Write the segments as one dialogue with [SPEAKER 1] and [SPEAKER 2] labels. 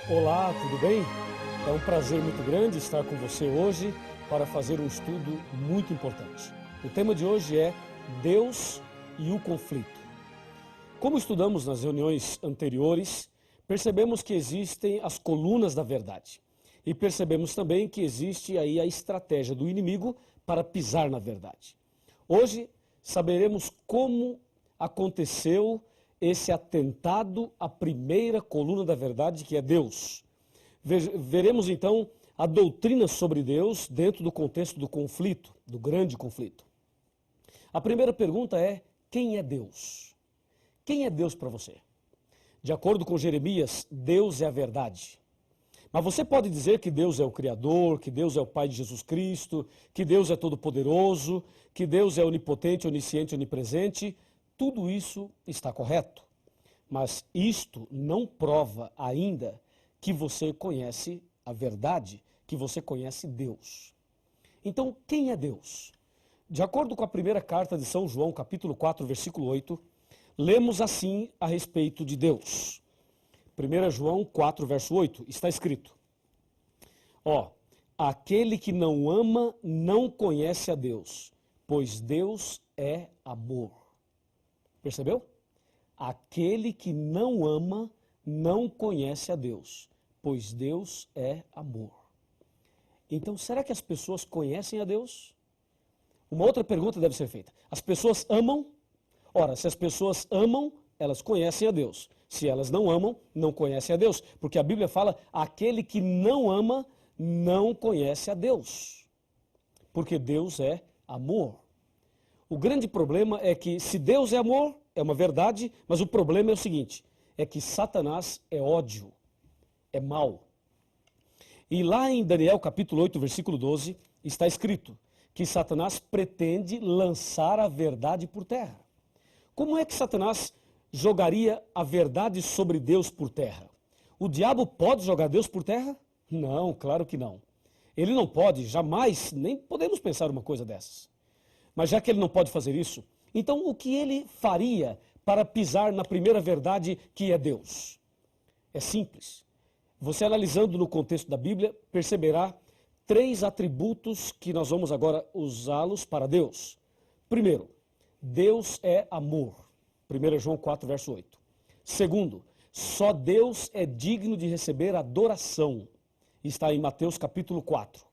[SPEAKER 1] Olá, tudo bem? É um prazer muito grande estar com você hoje para fazer um estudo muito importante. O tema de hoje é Deus e o conflito. Como estudamos nas reuniões anteriores, percebemos que existem as colunas da verdade. E percebemos também que existe aí a estratégia do inimigo para pisar na verdade. Hoje saberemos como aconteceu esse atentado à primeira coluna da verdade, que é Deus. Veremos então a doutrina sobre Deus dentro do contexto do conflito, do grande conflito. A primeira pergunta é: quem é Deus? Quem é Deus para você? De acordo com Jeremias, Deus é a verdade. Mas você pode dizer que Deus é o Criador, que Deus é o Pai de Jesus Cristo, que Deus é todo-poderoso, que Deus é onipotente, onisciente, onipresente. Tudo isso está correto. Mas isto não prova ainda que você conhece a verdade, que você conhece Deus. Então, quem é Deus? De acordo com a primeira carta de São João, capítulo 4, versículo 8, lemos assim a respeito de Deus. 1 João 4, verso 8, está escrito: aquele que não ama não conhece a Deus, pois Deus é amor. Percebeu? Aquele que não ama não conhece a Deus, pois Deus é amor. Então, será que as pessoas conhecem a Deus? Uma outra pergunta deve ser feita. As pessoas amam? Ora, se as pessoas amam, elas conhecem a Deus. Se elas não amam, não conhecem a Deus. Porque a Bíblia fala: aquele que não ama não conhece a Deus. Porque Deus é amor. O grande problema é que, se Deus é amor, é uma verdade, mas o problema é o seguinte: é que Satanás é ódio, é mal. E lá em Daniel capítulo 8, versículo 12, está escrito que Satanás pretende lançar a verdade por terra. Como é que Satanás jogaria a verdade sobre Deus por terra? O diabo pode jogar Deus por terra? Não, claro que não. Ele não pode, jamais, nem podemos pensar uma coisa dessas. Mas já que ele não pode fazer isso, então o que ele faria para pisar na primeira verdade, que é Deus? É simples. Você, analisando no contexto da Bíblia, perceberá 3 atributos que nós vamos agora usá-los para Deus. Primeiro, Deus é amor. 1 João 4, verso 8. Segundo, só Deus é digno de receber adoração. Está em Mateus capítulo 4.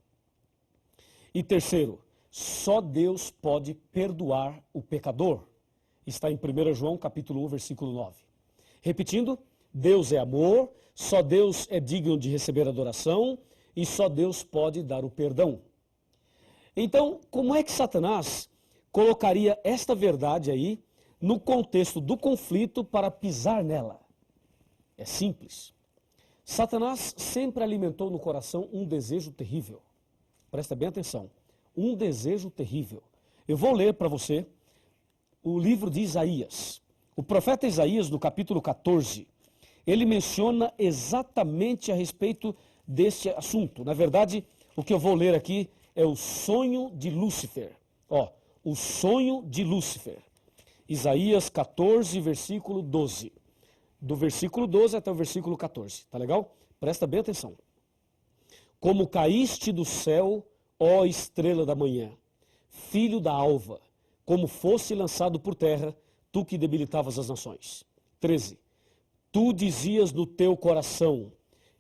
[SPEAKER 1] E terceiro, só Deus pode perdoar o pecador. Está em 1 João capítulo 1, versículo 9. Repetindo, Deus é amor, só Deus é digno de receber adoração e só Deus pode dar o perdão. Então, como é que Satanás colocaria esta verdade aí no contexto do conflito para pisar nela? É simples. Satanás sempre alimentou no coração um desejo terrível. Presta bem atenção. Um desejo terrível. Eu vou ler para você o livro de Isaías. O profeta Isaías, no capítulo 14, ele menciona exatamente a respeito deste assunto. Na verdade, o que eu vou ler aqui é o sonho de Lúcifer. O sonho de Lúcifer. Isaías 14, versículo 12. Do versículo 12 até o versículo 14. Tá legal? Presta bem atenção. Como caíste do céu, ó estrela da manhã, filho da alva, como fosse lançado por terra, tu que debilitavas as nações. 13. Tu dizias no teu coração: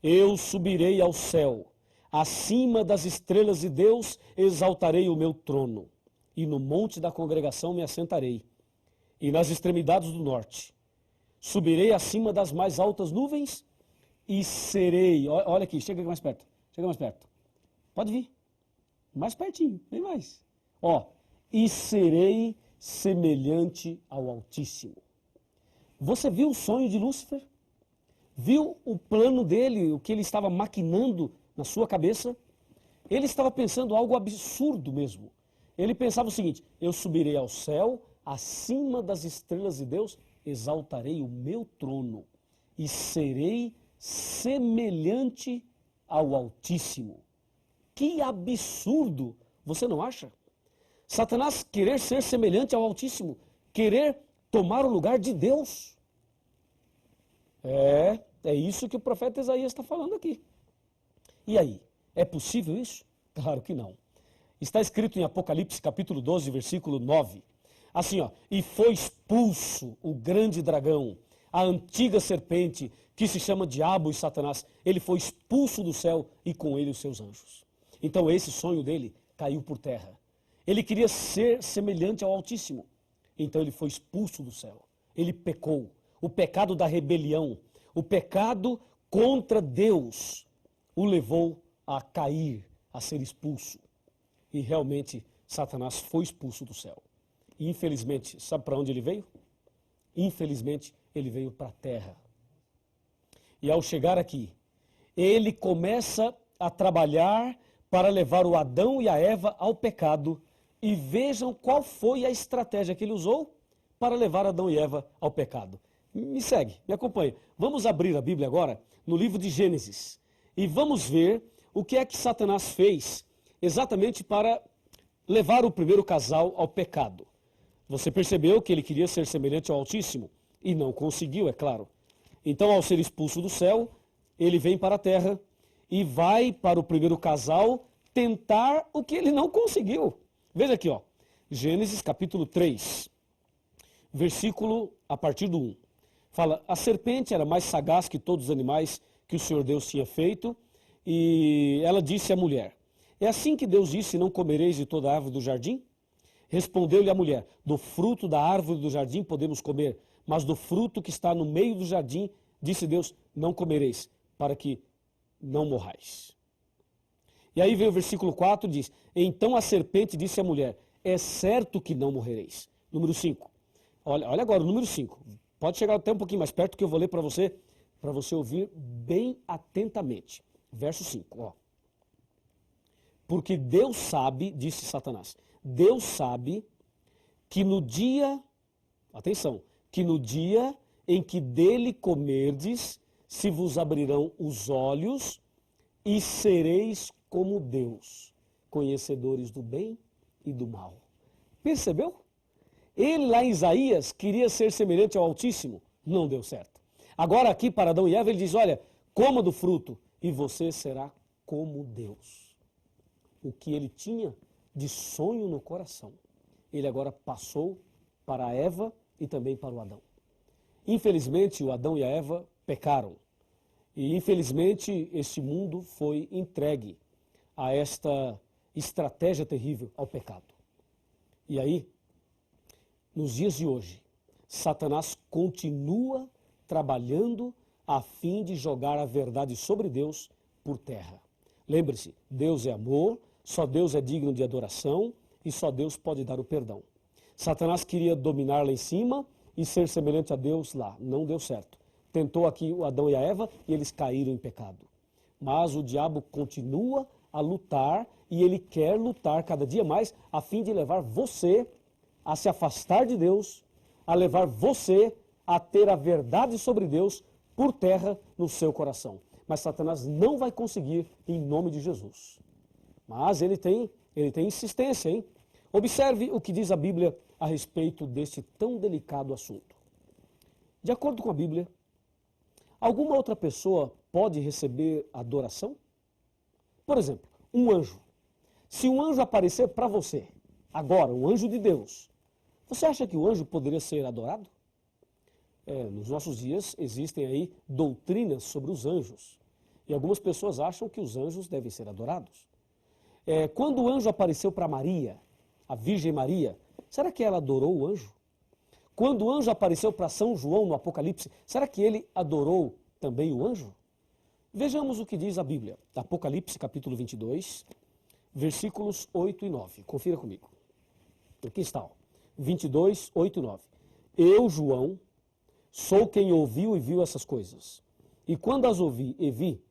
[SPEAKER 1] eu subirei ao céu, acima das estrelas de Deus exaltarei o meu trono, e no monte da congregação me assentarei, e nas extremidades do norte. Subirei acima das mais altas nuvens e serei... Olha aqui, chega mais perto, chega mais perto. Pode vir. Mais pertinho, bem mais. E serei semelhante ao Altíssimo. Você viu o sonho de Lúcifer? Viu o plano dele, o que ele estava maquinando na sua cabeça? Ele estava pensando algo absurdo mesmo. Ele pensava o seguinte: eu subirei ao céu, acima das estrelas de Deus, exaltarei o meu trono e serei semelhante ao Altíssimo. Que absurdo, você não acha? Satanás querer ser semelhante ao Altíssimo, querer tomar o lugar de Deus. É isso que o profeta Isaías está falando aqui. E aí, é possível isso? Claro que não. Está escrito em Apocalipse capítulo 12, versículo 9. Assim, ó, e foi expulso o grande dragão, a antiga serpente, que se chama Diabo e Satanás. Ele foi expulso do céu e com ele os seus anjos. Então esse sonho dele caiu por terra. Ele queria ser semelhante ao Altíssimo. Então ele foi expulso do céu. Ele pecou. O pecado da rebelião, o pecado contra Deus, o levou a cair, a ser expulso. E realmente Satanás foi expulso do céu. E infelizmente, sabe para onde ele veio? Infelizmente, ele veio para a terra. E ao chegar aqui, ele começa a trabalhar para levar o Adão e a Eva ao pecado. E vejam qual foi a estratégia que ele usou para levar Adão e Eva ao pecado. Me segue, me acompanha. Vamos abrir a Bíblia agora no livro de Gênesis. E vamos ver o que é que Satanás fez exatamente para levar o primeiro casal ao pecado. Você percebeu que ele queria ser semelhante ao Altíssimo e não conseguiu, é claro. Então, ao ser expulso do céu, ele vem para a terra e vai para o primeiro casal tentar o que ele não conseguiu. Veja aqui, ó, Gênesis capítulo 3, versículo a partir do 1. Fala, a serpente era mais sagaz que todos os animais que o Senhor Deus tinha feito, e ela disse à mulher, é assim que Deus disse, não comereis de toda a árvore do jardim? Respondeu-lhe a mulher, do fruto da árvore do jardim podemos comer, mas do fruto que está no meio do jardim, disse Deus, não comereis, para que não morrais. E aí vem o versículo 4, diz, então a serpente disse à mulher, é certo que não morrereis. Número 5. Olha agora o número 5. Pode chegar até um pouquinho mais perto que eu vou ler para você ouvir bem atentamente. Verso 5, ó. Porque Deus sabe, disse Satanás, Deus sabe que no dia, atenção, que no dia em que dele comerdes, se vos abrirão os olhos e sereis como Deus, conhecedores do bem e do mal. Percebeu? Ele lá em Isaías queria ser semelhante ao Altíssimo, não deu certo. Agora aqui para Adão e Eva ele diz, olha, coma do fruto e você será como Deus. O que ele tinha de sonho no coração, ele agora passou para a Eva e também para o Adão. Infelizmente o Adão e a Eva pecaram e infelizmente este mundo foi entregue a esta estratégia terrível, ao pecado. E aí, nos dias de hoje, Satanás continua trabalhando a fim de jogar a verdade sobre Deus por terra. Lembre-se, Deus é amor, só Deus é digno de adoração e só Deus pode dar o perdão. Satanás queria dominar lá em cima e ser semelhante a Deus lá, não deu certo. Tentou aqui o Adão e a Eva e eles caíram em pecado. Mas o diabo continua a lutar e ele quer lutar cada dia mais a fim de levar você a se afastar de Deus, a levar você a ter a verdade sobre Deus por terra no seu coração. Mas Satanás não vai conseguir em nome de Jesus. Mas ele tem insistência, hein? Observe o que diz a Bíblia a respeito deste tão delicado assunto. De acordo com a Bíblia, alguma outra pessoa pode receber adoração? Por exemplo, um anjo. Se um anjo aparecer para você, agora, um anjo de Deus, você acha que o anjo poderia ser adorado? Nos nossos dias existem aí doutrinas sobre os anjos. E algumas pessoas acham que os anjos devem ser adorados. Quando o anjo apareceu para Maria, a Virgem Maria, será que ela adorou o anjo? Quando o anjo apareceu para São João no Apocalipse, será que ele adorou também o anjo? Vejamos o que diz a Bíblia. Apocalipse capítulo 22, versículos 8 e 9. Confira comigo. Aqui está, ó. 22, 8 e 9. Eu, João, sou quem ouviu e viu essas coisas. E quando as ouvi e vi,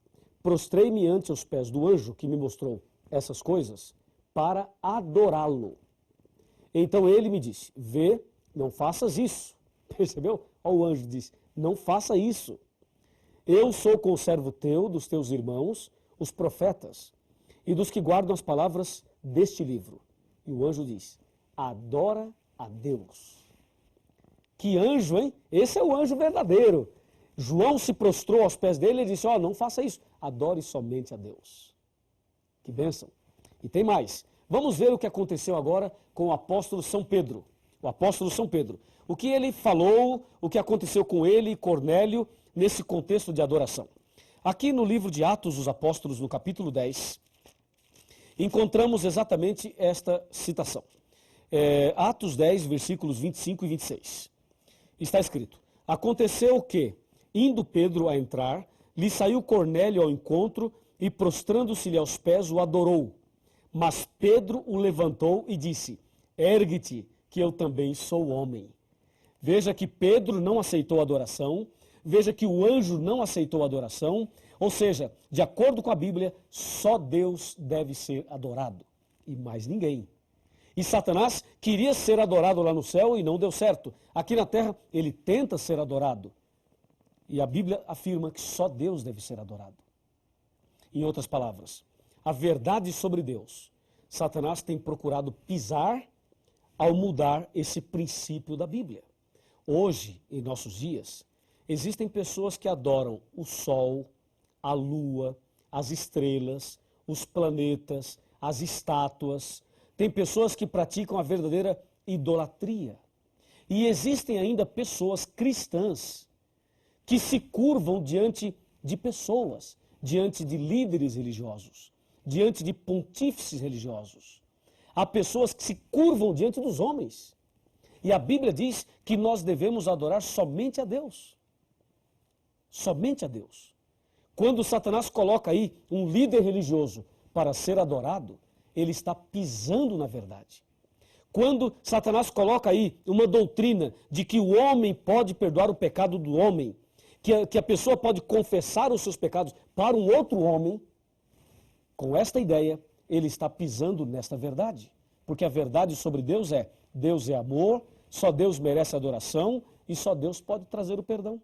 [SPEAKER 1] prostrei-me ante os pés do anjo que me mostrou essas coisas para adorá-lo. Então ele me disse, vê, não faças isso. Percebeu? Ó, o anjo disse, não faça isso. Eu sou conservo teu, dos teus irmãos, os profetas, e dos que guardam as palavras deste livro. E o anjo diz, adora a Deus. Que anjo, hein? Esse é o anjo verdadeiro. João se prostrou aos pés dele e disse, não faça isso, adore somente a Deus. Que bênção. E tem mais. Vamos ver o que aconteceu agora com o apóstolo São Pedro. O apóstolo São Pedro. O que ele falou, o que aconteceu com ele e Cornélio nesse contexto de adoração. Aqui no livro de Atos dos Apóstolos, no capítulo 10, encontramos exatamente esta citação. Atos 10, versículos 25 e 26. Está escrito, aconteceu que, indo Pedro a entrar, lhe saiu Cornélio ao encontro e, prostrando-se-lhe aos pés, o adorou. Mas Pedro o levantou e disse, ergue-te, que eu também sou homem. Veja que Pedro não aceitou a adoração, veja que o anjo não aceitou a adoração, ou seja, de acordo com a Bíblia, só Deus deve ser adorado, e mais ninguém. E Satanás queria ser adorado lá no céu e não deu certo. Aqui na terra, ele tenta ser adorado. E a Bíblia afirma que só Deus deve ser adorado. Em outras palavras, a verdade sobre Deus, Satanás tem procurado pisar ao mudar esse princípio da Bíblia. Hoje, em nossos dias, existem pessoas que adoram o sol, a lua, as estrelas, os planetas, as estátuas. Tem pessoas que praticam a verdadeira idolatria. E existem ainda pessoas cristãs que se curvam diante de pessoas, diante de líderes religiosos, diante de pontífices religiosos. Há pessoas que se curvam diante dos homens. E a Bíblia diz que nós devemos adorar somente a Deus. Somente a Deus. Quando Satanás coloca aí um líder religioso para ser adorado, ele está pisando na verdade. Quando Satanás coloca aí uma doutrina de que o homem pode perdoar o pecado do homem, que a pessoa pode confessar os seus pecados para um outro homem, com esta ideia, ele está pisando nesta verdade. Porque a verdade sobre Deus é amor, só Deus merece adoração e só Deus pode trazer o perdão.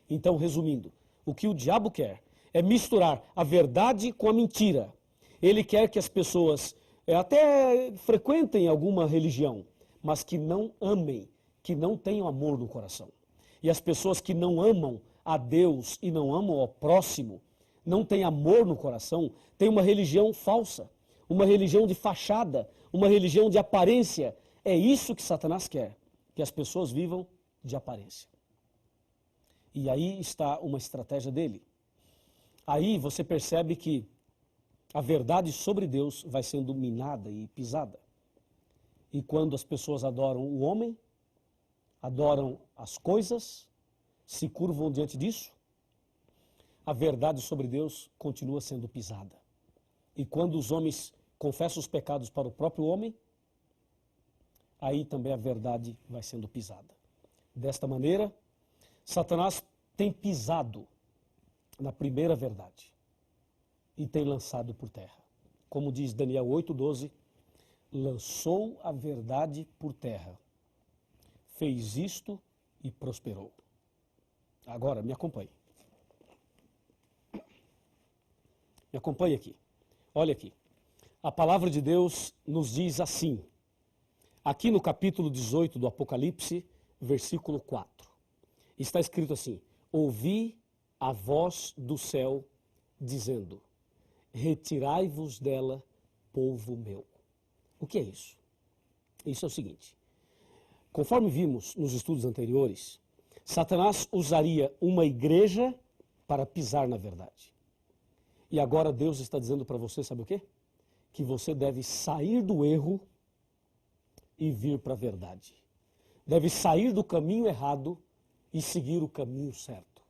[SPEAKER 1] Então, resumindo, o que o diabo quer é misturar a verdade com a mentira. Ele quer que as pessoas até frequentem alguma religião, mas que não amem, que não tenham amor no coração. E as pessoas que não amam a Deus e não amam ao próximo, não têm amor no coração, têm uma religião falsa, uma religião de fachada, uma religião de aparência. É isso que Satanás quer, que as pessoas vivam de aparência. E aí está uma estratégia dele. Aí você percebe que a verdade sobre Deus vai sendo minada e pisada. E quando as pessoas adoram o homem, adoram as coisas, se curvam diante disso, a verdade sobre Deus continua sendo pisada. E quando os homens confessam os pecados para o próprio homem, aí também a verdade vai sendo pisada. Desta maneira, Satanás tem pisado na primeira verdade e tem lançado por terra. Como diz Daniel 8,12, lançou a verdade por terra, fez isto e prosperou. Agora, me acompanhe. Me acompanhe aqui. Olha aqui. A palavra de Deus nos diz assim, aqui no capítulo 18 do Apocalipse, versículo 4. Está escrito assim, ouvi a voz do céu dizendo, retirai-vos dela, povo meu. O que é isso? Isso é o seguinte, conforme vimos nos estudos anteriores, Satanás usaria uma igreja para pisar na verdade. E agora Deus está dizendo para você, sabe o quê? Que você deve sair do erro e vir para a verdade. Deve sair do caminho errado e seguir o caminho certo.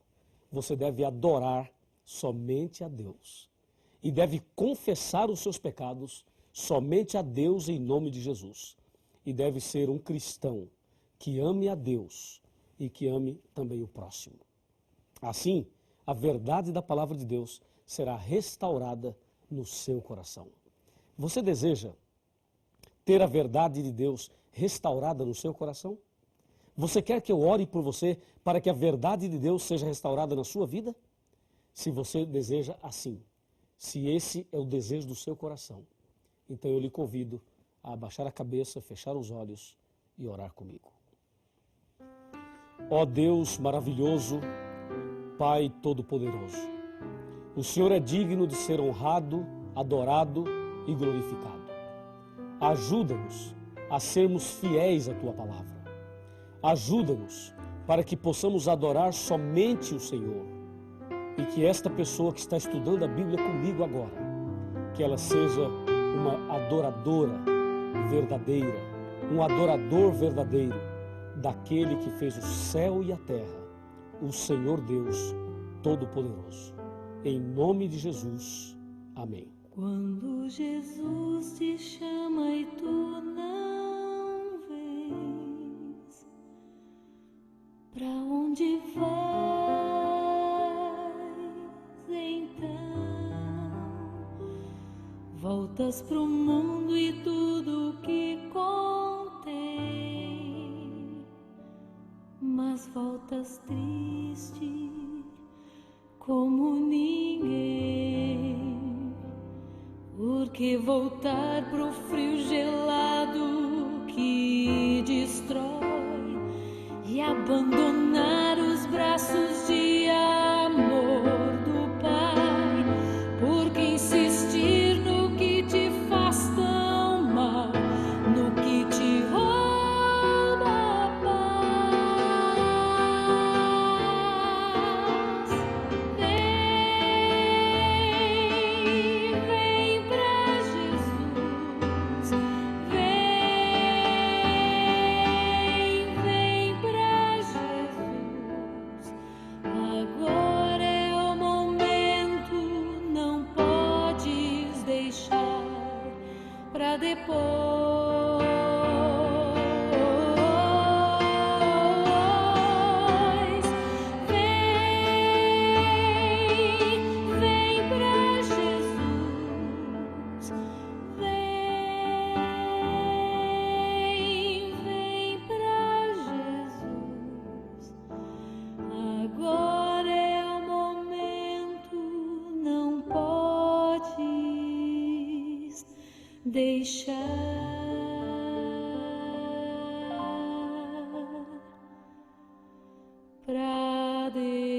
[SPEAKER 1] Você deve adorar somente a Deus. E deve confessar os seus pecados somente a Deus em nome de Jesus. E deve ser um cristão que ame a Deus e que ame também o próximo. Assim, a verdade da palavra de Deus será restaurada no seu coração. Você deseja ter a verdade de Deus restaurada no seu coração? Você quer que eu ore por você para que a verdade de Deus seja restaurada na sua vida? Se você deseja assim, se esse é o desejo do seu coração, então eu lhe convido a abaixar a cabeça, fechar os olhos e orar comigo. Ó Deus maravilhoso Pai Todo-Poderoso. O Senhor é digno de ser honrado, adorado e glorificado. Ajuda-nos a sermos fiéis à Tua palavra. Ajuda-nos para que possamos adorar somente o Senhor. E que esta pessoa que está estudando a Bíblia comigo agora, que ela seja uma adoradora verdadeira, um adorador verdadeiro daquele que fez o céu e a terra, o Senhor Deus Todo-Poderoso. Em nome de Jesus, amém.
[SPEAKER 2] Quando Jesus te chama e tu não vês, pra onde vais então? Voltas pro mundo e tudo que contém, mas voltas triste como ninguém, porque voltar pro frio gelado que destrói e abandonar os braços de amor do Pai, porque insistir no que te faz tão mal, no que te rouba a paz. Vem pra Jesus, vem pra Jesus. Agora é o momento, não podes deixar pra depois. Vem pra Jesus, vem pra Jesus. Agora é o momento, não podes deixar pra depois.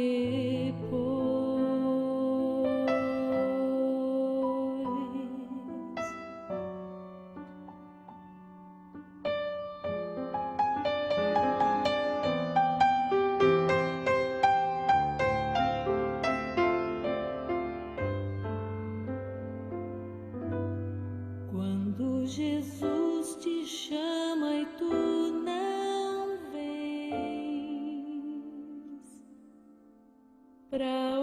[SPEAKER 2] Quando Jesus te chama e tu não vês, pra